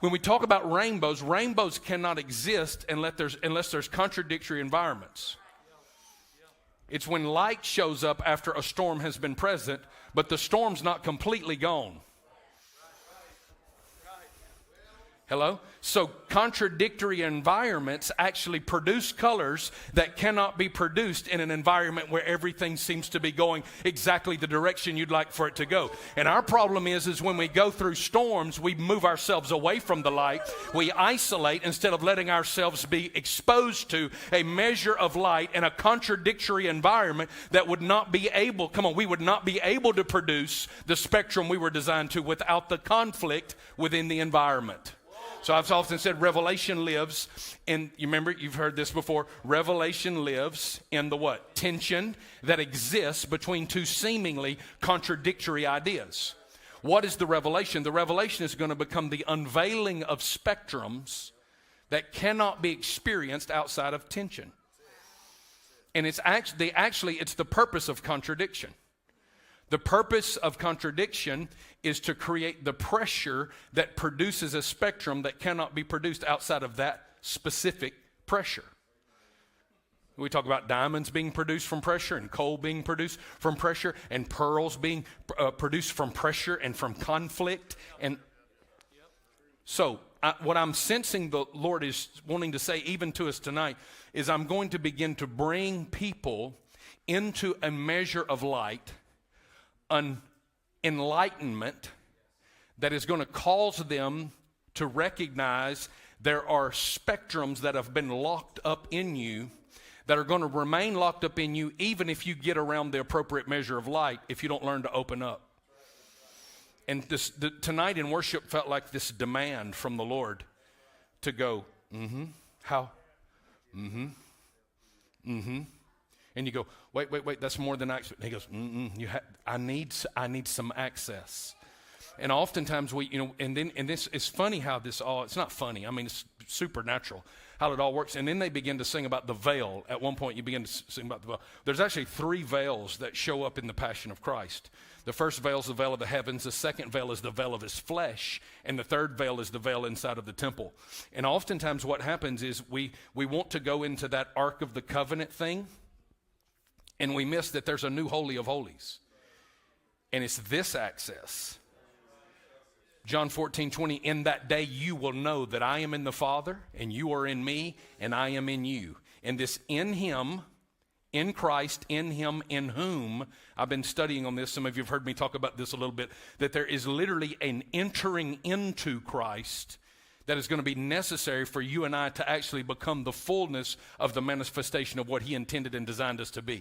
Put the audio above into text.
When we talk about rainbows, rainbows cannot exist unless there's contradictory environments. It's when light shows up after a storm has been present, but the storm's not completely gone. Hello? So contradictory environments actually produce colors that cannot be produced in an environment where everything seems to be going exactly the direction you'd like for it to go. And our problem is when we go through storms, we move ourselves away from the light. We isolate instead of letting ourselves be exposed to a measure of light in a contradictory environment that would not be able, we would not be able to produce the spectrum we were designed to without the conflict within the environment. So I've often said revelation lives in, you remember, you've heard this before, revelation lives in the what? Tension that exists between two seemingly contradictory ideas. What is the revelation? The revelation is going to become the unveiling of spectrums that cannot be experienced outside of tension. And it's it's the purpose of contradiction. The purpose of contradiction is to create the pressure that produces a spectrum that cannot be produced outside of that specific pressure. We talk about diamonds being produced from pressure and coal being produced from pressure and pearls being produced from pressure and from conflict. And so what I'm sensing the Lord is wanting to say even to us tonight is I'm going to begin to bring people into a measure of light, an enlightenment that is going to cause them to recognize there are spectrums that have been locked up in you that are going to remain locked up in you even if you get around the appropriate measure of light if you don't learn to open up. And tonight in worship felt like this demand from the Lord to go, how? And you go, wait, that's more than access. And he goes, I need some access. And oftentimes and this is funny how this all, it's not funny. I mean, it's supernatural how it all works. And then they begin to sing about the veil. At one point you begin to sing about the veil. There's actually 3 veils that show up in the Passion of Christ. The first veil is the veil of the heavens. The second veil is the veil of his flesh. And the third veil is the veil inside of the temple. And oftentimes what happens is we want to go into that Ark of the Covenant thing. And we miss that there's a new Holy of Holies. And it's this access. John 14:20, in that day you will know that I am in the Father, and you are in me, and I am in you. And this in him, in Christ, in him, in whom, I've been studying on this, some of you have heard me talk about this a little bit, that there is literally an entering into Christ that is going to be necessary for you and I to actually become the fullness of the manifestation of what he intended and designed us to be.